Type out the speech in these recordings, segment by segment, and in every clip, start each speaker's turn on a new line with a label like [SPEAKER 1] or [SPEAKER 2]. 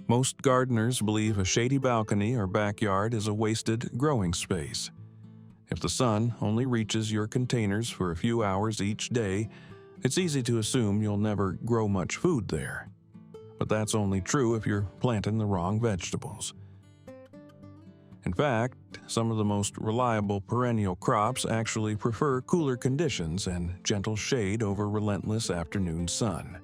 [SPEAKER 1] Most gardeners believe a shady balcony or backyard is a wasted growing space. If the sun only reaches your containers for a few hours each day, it's easy to assume you'll never grow much food there. But that's only true if you're planting the wrong vegetables. In fact, some of the most reliable perennial crops actually prefer cooler conditions and gentle shade over relentless afternoon sun.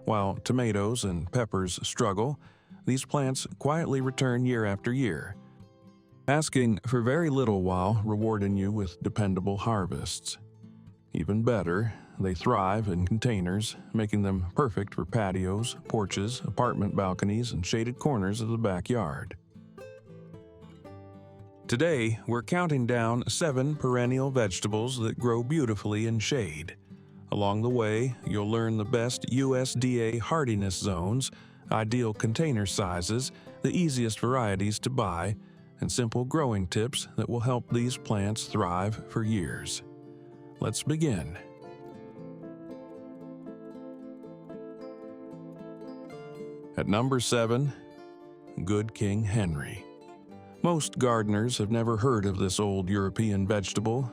[SPEAKER 1] While tomatoes and peppers struggle, these plants quietly return year after year, asking for very little while rewarding you with dependable harvests. Even better, they thrive in containers, making them perfect for patios, porches, apartment balconies, and shaded corners of the backyard. Today, we're counting down 7 perennial vegetables that grow beautifully in shade. Along the way, you'll learn the best USDA hardiness zones, ideal container sizes, the easiest varieties to buy, and simple growing tips that will help these plants thrive for years. Let's begin. At number 7, Good King Henry. Most gardeners have never heard of this old European vegetable,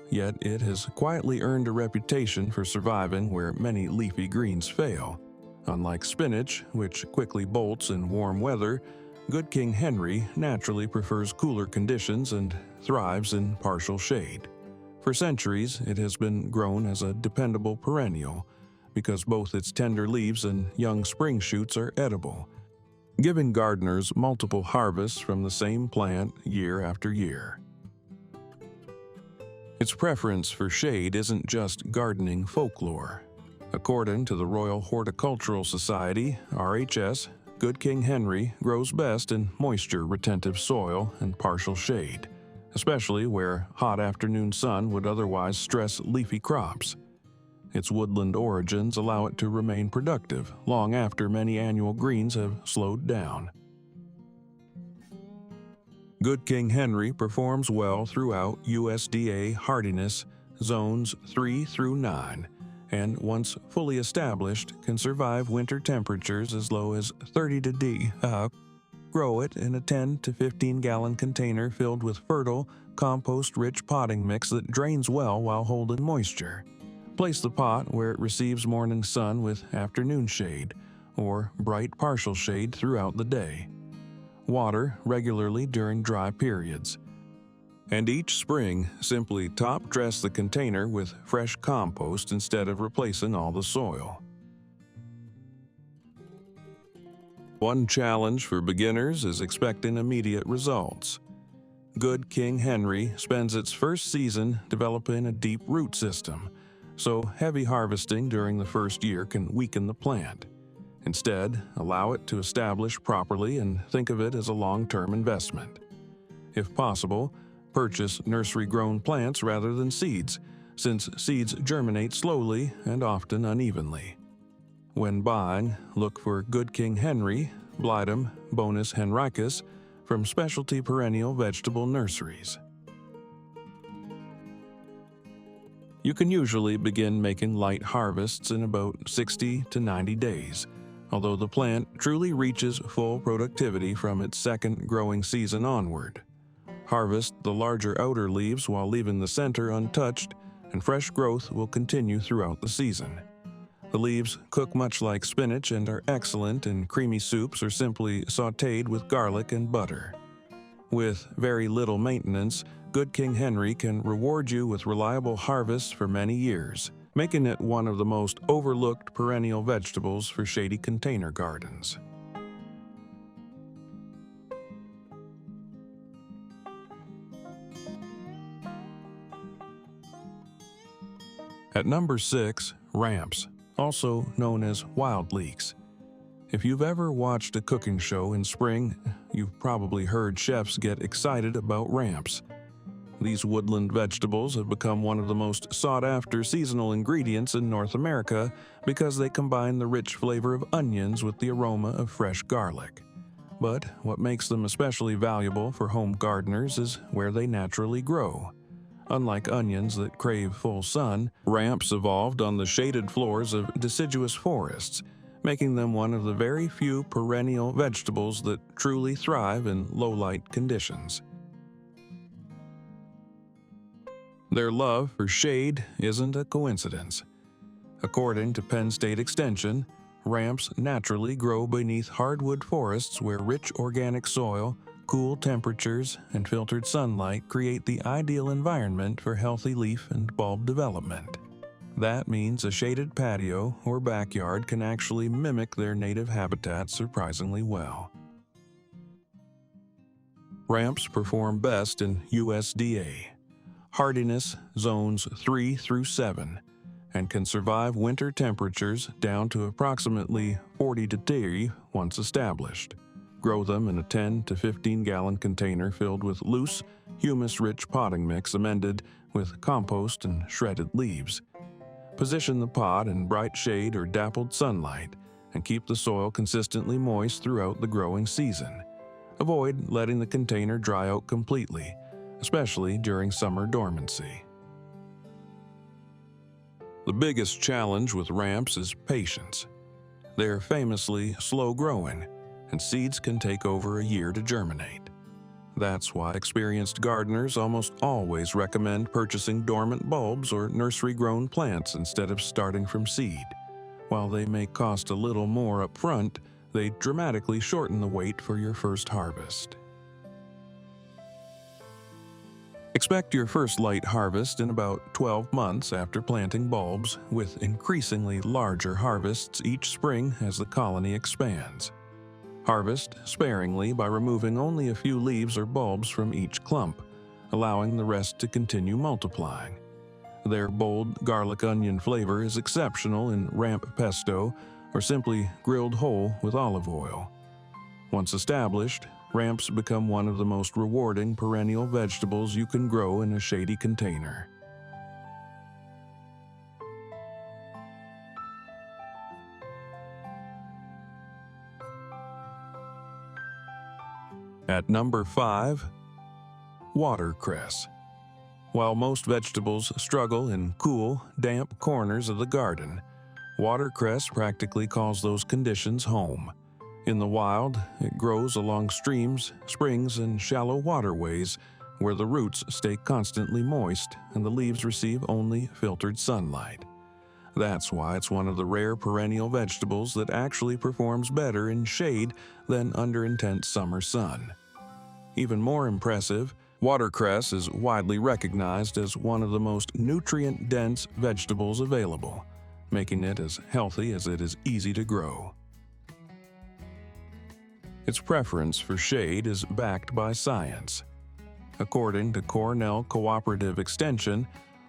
[SPEAKER 1] yet it has quietly earned a reputation for surviving where many leafy greens fail. Unlike spinach, which quickly bolts in warm weather, Good King Henry naturally prefers cooler conditions and thrives in partial shade. For centuries, it has been grown as a dependable perennial because both its tender leaves and young spring shoots are edible, giving gardeners multiple harvests from the same plant year after year. Its preference for shade isn't just gardening folklore. According to the Royal Horticultural Society, RHS, Good King Henry grows best in moisture-retentive soil and partial shade, especially where hot afternoon sun would otherwise stress leafy crops. Its woodland origins allow it to remain productive long after many annual greens have slowed down. Good King Henry performs well throughout USDA hardiness zones 3 through 9, and once fully established can survive winter temperatures as low as 30 degrees. Grow it in a 10 to 15 gallon container filled with fertile, compost-rich potting mix that drains well while holding moisture. Place the pot where it receives morning sun with afternoon shade, or bright partial shade throughout the day. Water regularly during dry periods. And each spring, simply top-dress the container with fresh compost instead of replacing all the soil. One challenge for beginners is expecting immediate results. Good King Henry spends its first season developing a deep root system, so heavy harvesting during the first year can weaken the plant. Instead, allow it to establish properly and think of it as a long-term investment. If possible, purchase nursery-grown plants rather than seeds, since seeds germinate slowly and often unevenly. When buying, look for Good King Henry, Blightum, Bonus Henricus from specialty perennial vegetable nurseries. You can usually begin making light harvests in about 60 to 90 days, although the plant truly reaches full productivity from its second growing season onward. Harvest the larger outer leaves while leaving the center untouched, and fresh growth will continue throughout the season. The leaves cook much like spinach and are excellent in creamy soups or simply sautéed with garlic and butter. With very little maintenance, Good King Henry can reward you with reliable harvests for many years, making it one of the most overlooked perennial vegetables for shady container gardens. At number 6, ramps, also known as wild leeks. If you've ever watched a cooking show in spring, you've probably heard chefs get excited about ramps. These woodland vegetables have become one of the most sought-after seasonal ingredients in North America because they combine the rich flavor of onions with the aroma of fresh garlic. But what makes them especially valuable for home gardeners is where they naturally grow. Unlike onions that crave full sun, ramps evolved on the shaded floors of deciduous forests, making them one of the very few perennial vegetables that truly thrive in low-light conditions. Their love for shade isn't a coincidence. According to Penn State Extension, ramps naturally grow beneath hardwood forests where rich organic soil, cool temperatures, and filtered sunlight create the ideal environment for healthy leaf and bulb development. That means a shaded patio or backyard can actually mimic their native habitat surprisingly well. Ramps perform best in USDA hardiness zones 3 through 7 and can survive winter temperatures down to approximately 40 degrees once established. Grow them in a 10 to 15 gallon container filled with loose, humus-rich potting mix amended with compost and shredded leaves. Position the pot in bright shade or dappled sunlight and keep the soil consistently moist throughout the growing season. Avoid letting the container dry out completely, especially during summer dormancy. The biggest challenge with ramps is patience. They're famously slow-growing, and seeds can take over a year to germinate. That's why experienced gardeners almost always recommend purchasing dormant bulbs or nursery-grown plants instead of starting from seed. While they may cost a little more up front, they dramatically shorten the wait for your first harvest. Expect your first light harvest in about 12 months after planting bulbs, with increasingly larger harvests each spring as the colony expands. Harvest sparingly by removing only a few leaves or bulbs from each clump, allowing the rest to continue multiplying. Their bold garlic onion flavor is exceptional in ramp pesto or simply grilled whole with olive oil. Once established, ramps become one of the most rewarding perennial vegetables you can grow in a shady container. At number 5, watercress. While most vegetables struggle in cool, damp corners of the garden, watercress practically calls those conditions home. In the wild, it grows along streams, springs, and shallow waterways where the roots stay constantly moist and the leaves receive only filtered sunlight. That's why it's one of the rare perennial vegetables that actually performs better in shade than under intense summer sun. Even more impressive, watercress is widely recognized as one of the most nutrient-dense vegetables available, making it as healthy as it is easy to grow. Its preference for shade is backed by science. According to Cornell Cooperative Extension,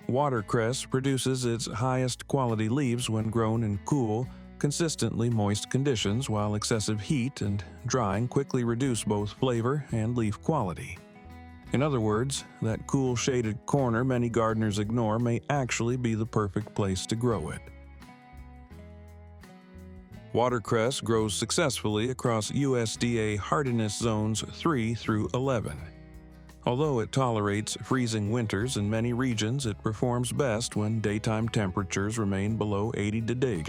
[SPEAKER 1] watercress produces its highest quality leaves when grown in cool, consistently moist conditions, while excessive heat and drying quickly reduce both flavor and leaf quality. In other words, that cool shaded corner many gardeners ignore may actually be the perfect place to grow it. Watercress grows successfully across USDA hardiness zones 3 through 11. Although it tolerates freezing winters in many regions, it performs best when daytime temperatures remain below 80 degrees.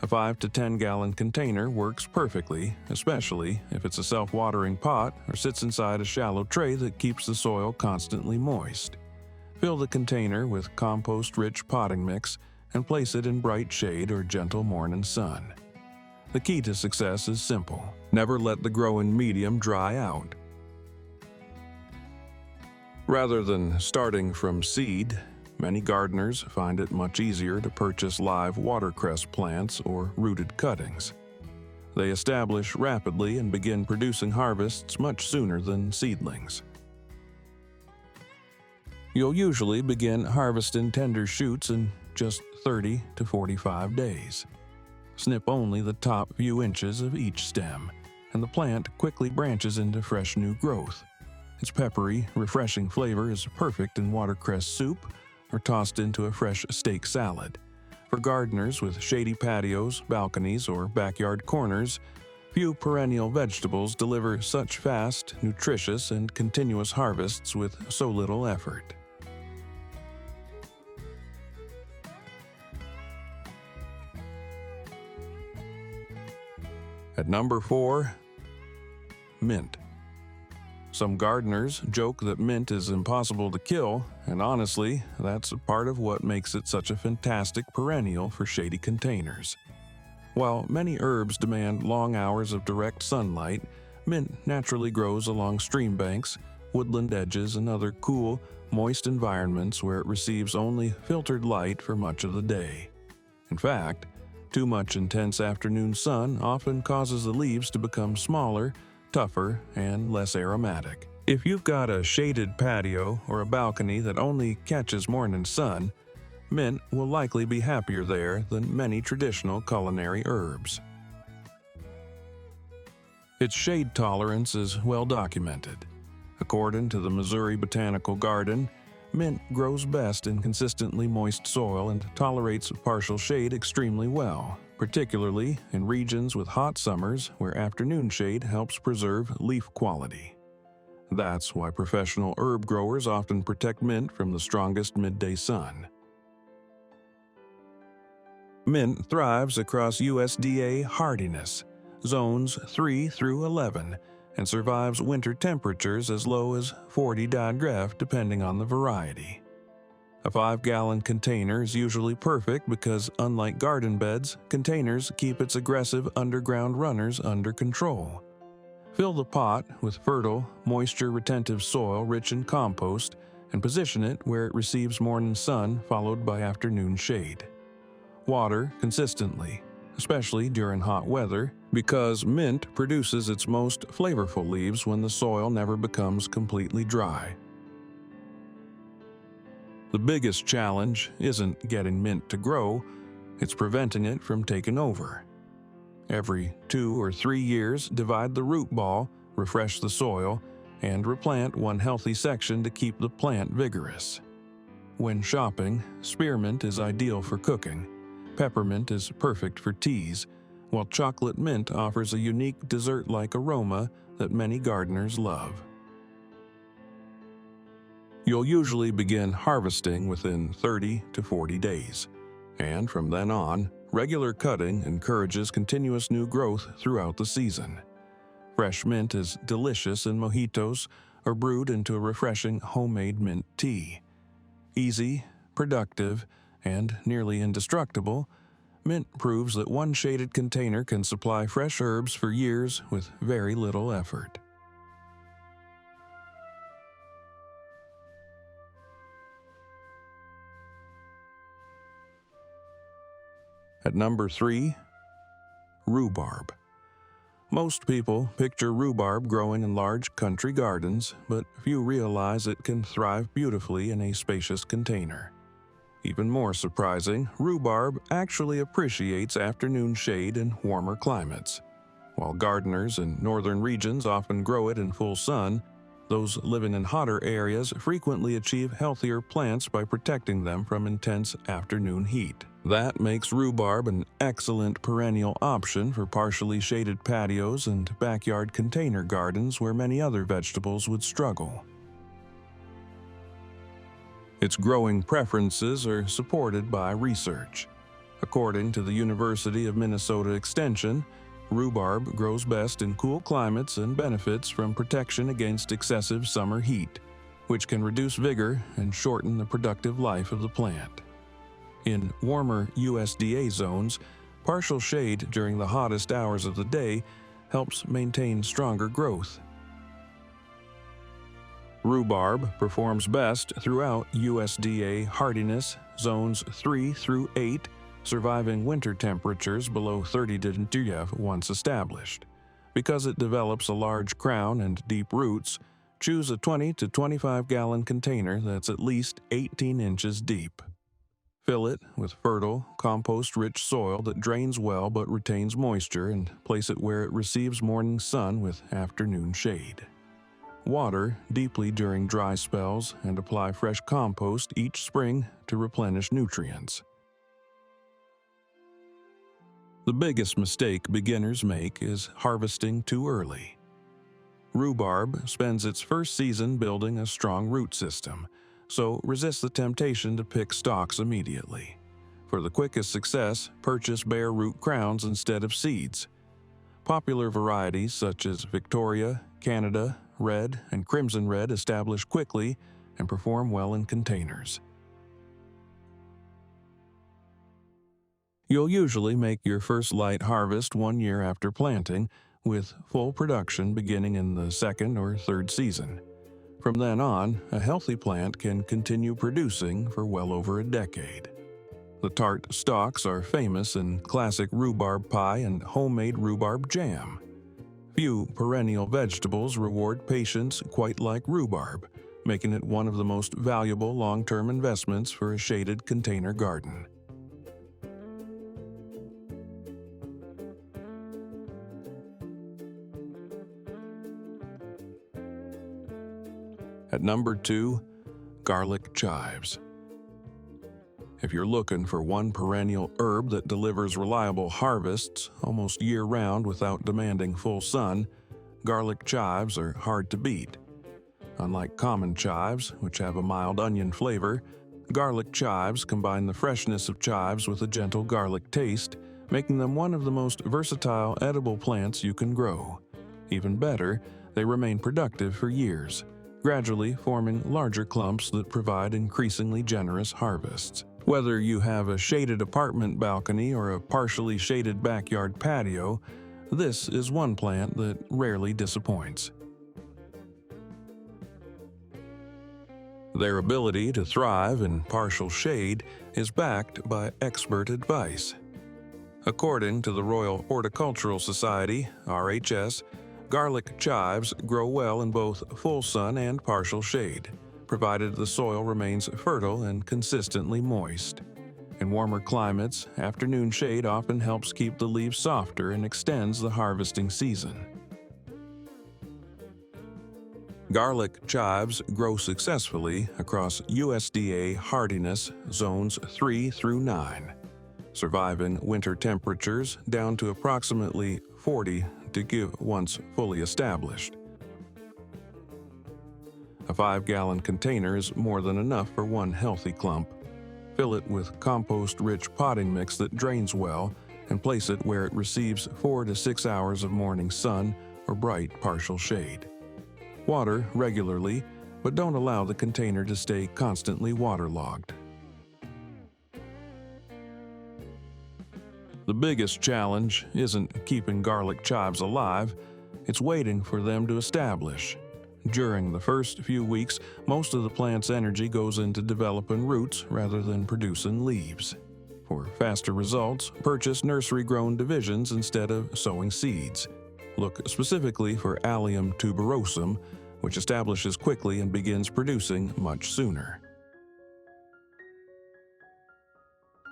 [SPEAKER 1] A 5 to 10 gallon container works perfectly, especially if it's a self-watering pot or sits inside a shallow tray that keeps the soil constantly moist. Fill the container with compost-rich potting mix and place it in bright shade or gentle morning sun. The key to success is simple. Never let the growing medium dry out. Rather than starting from seed, many gardeners find it much easier to purchase live watercress plants or rooted cuttings. They establish rapidly and begin producing harvests much sooner than seedlings. You'll usually begin harvesting tender shoots in just 30 to 45 days. Snip only the top few inches of each stem, and the plant quickly branches into fresh new growth. Its peppery, refreshing flavor is perfect in watercress soup or tossed into a fresh steak salad. For gardeners with shady patios, balconies, or backyard corners, few perennial vegetables deliver such fast, nutritious, and continuous harvests with so little effort. At number 4, mint. Some gardeners joke that mint is impossible to kill, and honestly, that's a part of what makes it such a fantastic perennial for shady containers. While many herbs demand long hours of direct sunlight, mint naturally grows along stream banks, woodland edges, and other cool, moist environments where it receives only filtered light for much of the day. In fact, too much intense afternoon sun often causes the leaves to become smaller, tougher, and less aromatic. If you've got a shaded patio or a balcony that only catches morning sun, mint will likely be happier there than many traditional culinary herbs. Its shade tolerance is well documented. According to the Missouri Botanical Garden, mint grows best in consistently moist soil and tolerates partial shade extremely well, particularly in regions with hot summers where afternoon shade helps preserve leaf quality. That's why professional herb growers often protect mint from the strongest midday sun. Mint thrives across USDA hardiness, zones 3 through 11, and survives winter temperatures as low as 40°F depending on the variety. A 5-gallon container is usually perfect because, unlike garden beds, containers keep its aggressive underground runners under control. Fill the pot with fertile, moisture-retentive soil rich in compost and position it where it receives morning sun followed by afternoon shade. Water consistently, especially during hot weather, because mint produces its most flavorful leaves when the soil never becomes completely dry. The biggest challenge isn't getting mint to grow, it's preventing it from taking over. Every 2 or 3 years, divide the root ball, refresh the soil, and replant one healthy section to keep the plant vigorous. When shopping, spearmint is ideal for cooking, peppermint is perfect for teas, while chocolate mint offers a unique dessert-like aroma that many gardeners love. You'll usually begin harvesting within 30 to 40 days, and from then on, regular cutting encourages continuous new growth throughout the season. Fresh mint is delicious in mojitos or brewed into a refreshing homemade mint tea. Easy, productive, and nearly indestructible, mint proves that one shaded container can supply fresh herbs for years with very little effort. At number 3, rhubarb. Most people picture rhubarb growing in large country gardens, but few realize it can thrive beautifully in a spacious container. Even more surprising, rhubarb actually appreciates afternoon shade in warmer climates. While gardeners in northern regions often grow it in full sun, those living in hotter areas frequently achieve healthier plants by protecting them from intense afternoon heat. That makes rhubarb an excellent perennial option for partially shaded patios and backyard container gardens where many other vegetables would struggle. Its growing preferences are supported by research. According to the University of Minnesota Extension, rhubarb grows best in cool climates and benefits from protection against excessive summer heat, which can reduce vigor and shorten the productive life of the plant. In warmer USDA zones, partial shade during the hottest hours of the day helps maintain stronger growth. Rhubarb performs best throughout USDA hardiness zones 3 through 8, surviving winter temperatures below 30°F once established. Because it develops a large crown and deep roots, choose a 20 to 25-gallon container that's at least 18 inches deep. Fill it with fertile, compost-rich soil that drains well but retains moisture, and place it where it receives morning sun with afternoon shade. Water deeply during dry spells and apply fresh compost each spring to replenish nutrients. The biggest mistake beginners make is harvesting too early. Rhubarb spends its first season building a strong root system, so resist the temptation to pick stalks immediately. For the quickest success, purchase bare root crowns instead of seeds. Popular varieties such as Victoria, Canada, Red, and Crimson Red establish quickly and perform well in containers. You'll usually make your first light harvest 1 year after planting, with full production beginning in the second or third season. From then on, a healthy plant can continue producing for well over a decade. The tart stalks are famous in classic rhubarb pie and homemade rhubarb jam. Few perennial vegetables reward patience quite like rhubarb, making it one of the most valuable long-term investments for a shaded container garden. At number 2, garlic chives. If you're looking for one perennial herb that delivers reliable harvests almost year-round without demanding full sun, garlic chives are hard to beat. Unlike common chives, which have a mild onion flavor, garlic chives combine the freshness of chives with a gentle garlic taste, making them one of the most versatile edible plants you can grow. Even better, they remain productive for years, gradually forming larger clumps that provide increasingly generous harvests. Whether you have a shaded apartment balcony or a partially shaded backyard patio, this is one plant that rarely disappoints. Their ability to thrive in partial shade is backed by expert advice. According to the Royal Horticultural Society, RHS, garlic chives grow well in both full sun and partial shade, provided the soil remains fertile and consistently moist. In warmer climates, afternoon shade often helps keep the leaves softer and extends the harvesting season. Garlic chives grow successfully across USDA hardiness zones 3 through 9, surviving winter temperatures down to approximately 40 to give once fully established. A 5-gallon container is more than enough for one healthy clump. Fill it with compost-rich potting mix that drains well and place it where it receives 4 to 6 hours of morning sun or bright partial shade. Water regularly, but don't allow the container to stay constantly waterlogged. The biggest challenge isn't keeping garlic chives alive, it's waiting for them to establish. During the first few weeks, most of the plant's energy goes into developing roots rather than producing leaves. For faster results, purchase nursery-grown divisions instead of sowing seeds. Look specifically for Allium tuberosum, which establishes quickly and begins producing much sooner.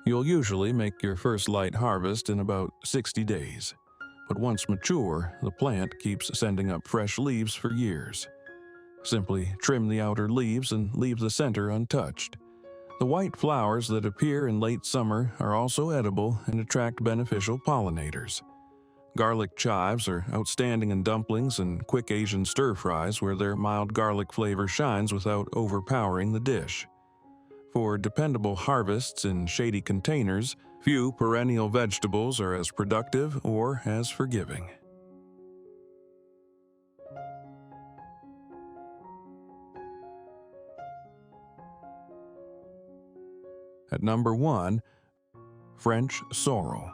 [SPEAKER 1] You'll usually make your first light harvest in about 60 days, but once mature, the plant keeps sending up fresh leaves for years. Simply trim the outer leaves and leave the center untouched. The white flowers that appear in late summer are also edible and attract beneficial pollinators. Garlic chives are outstanding in dumplings and quick Asian stir-fries where their mild garlic flavor shines without overpowering the dish. For dependable harvests in shady containers, few perennial vegetables are as productive or as forgiving. At number 1, French sorrel.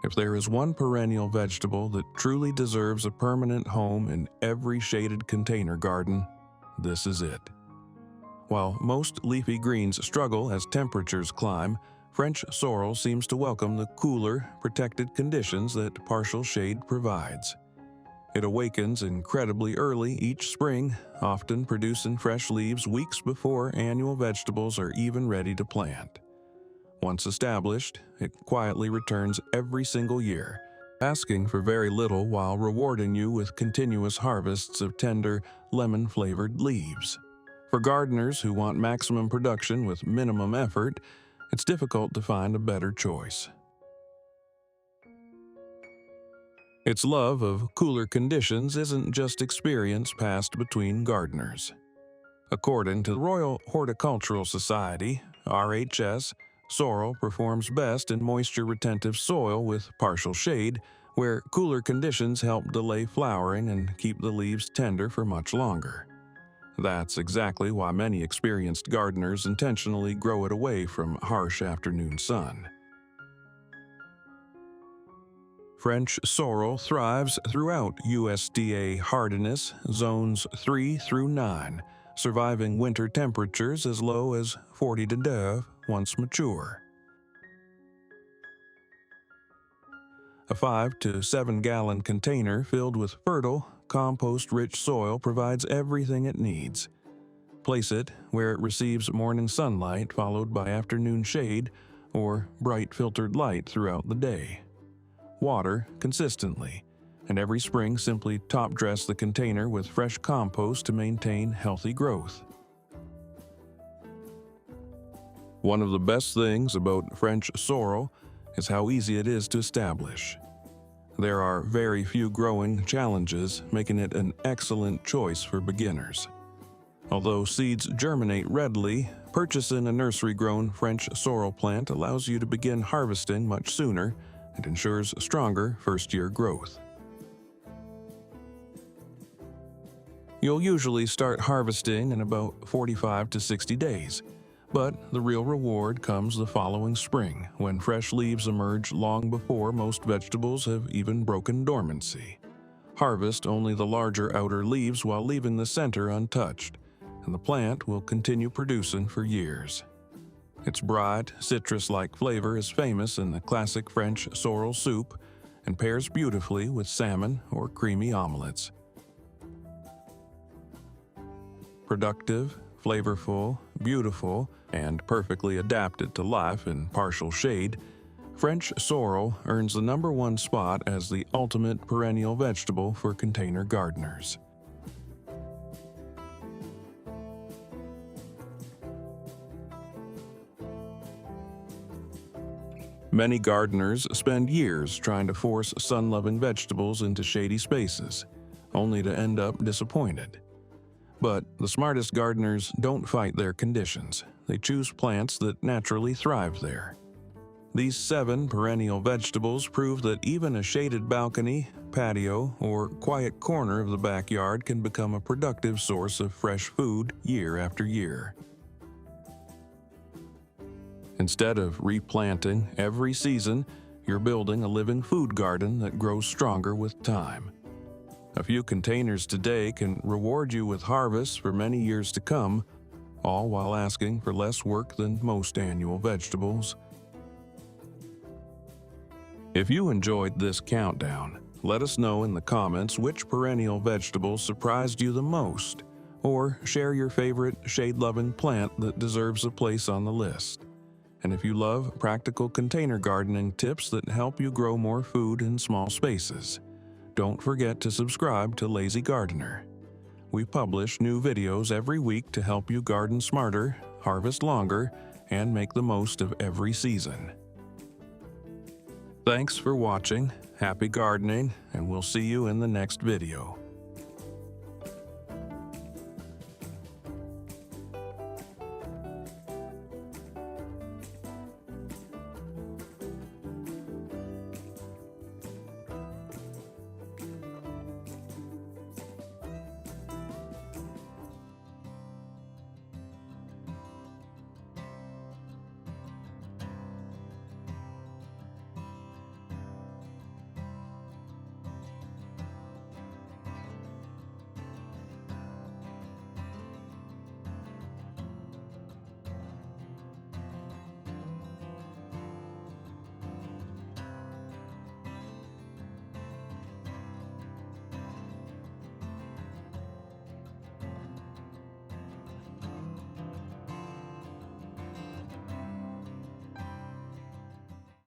[SPEAKER 1] If there is one perennial vegetable that truly deserves a permanent home in every shaded container garden, this is it. While most leafy greens struggle as temperatures climb, French sorrel seems to welcome the cooler, protected conditions that partial shade provides. It awakens incredibly early each spring, often producing fresh leaves weeks before annual vegetables are even ready to plant. Once established, it quietly returns every single year, asking for very little while rewarding you with continuous harvests of tender, lemon-flavored leaves. For gardeners who want maximum production with minimum effort, it's difficult to find a better choice. Its love of cooler conditions isn't just experience passed between gardeners. According to the Royal Horticultural Society, RHS, sorrel performs best in moisture-retentive soil with partial shade, where cooler conditions help delay flowering and keep the leaves tender for much longer. That's exactly why many experienced gardeners intentionally grow it away from harsh afternoon sun. French sorrel thrives throughout USDA hardiness zones 3 through 9, surviving winter temperatures as low as 40°C once mature. A 5 to 7 gallon container filled with fertile, compost-rich soil provides everything it needs. Place it where it receives morning sunlight followed by afternoon shade or bright filtered light throughout the day. Water consistently, and every spring simply top-dress the container with fresh compost to maintain healthy growth. One of the best things about French sorrel is how easy it is to establish. There are very few growing challenges, making it an excellent choice for beginners. Although seeds germinate readily, purchasing a nursery-grown French sorrel plant allows you to begin harvesting much sooner and ensures stronger first-year growth. You'll usually start harvesting in about 45 to 60 days, but the real reward comes the following spring when fresh leaves emerge long before most vegetables have even broken dormancy. Harvest only the larger outer leaves while leaving the center untouched, and the plant will continue producing for years. Its bright, citrus-like flavor is famous in the classic French sorrel soup and pairs beautifully with salmon or creamy omelets. Productive, flavorful, beautiful, and perfectly adapted to life in partial shade, French sorrel earns the #1 spot as the ultimate perennial vegetable for container gardeners. Many gardeners spend years trying to force sun-loving vegetables into shady spaces, only to end up disappointed. But the smartest gardeners don't fight their conditions. They choose plants that naturally thrive there. These 7 perennial vegetables prove that even a shaded balcony, patio, or quiet corner of the backyard can become a productive source of fresh food year after year. Instead of replanting every season, you're building a living food garden that grows stronger with time. A few containers today can reward you with harvests for many years to come, all while asking for less work than most annual vegetables. If you enjoyed this countdown, let us know in the comments which perennial vegetables surprised you the most, or share your favorite shade-loving plant that deserves a place on the list. And if you love practical container gardening tips that help you grow more food in small spaces, don't forget to subscribe to Lazy Gardener. We publish new videos every week to help you garden smarter, harvest longer, and make the most of every season. Thanks for watching, happy gardening, and we'll see you in the next video.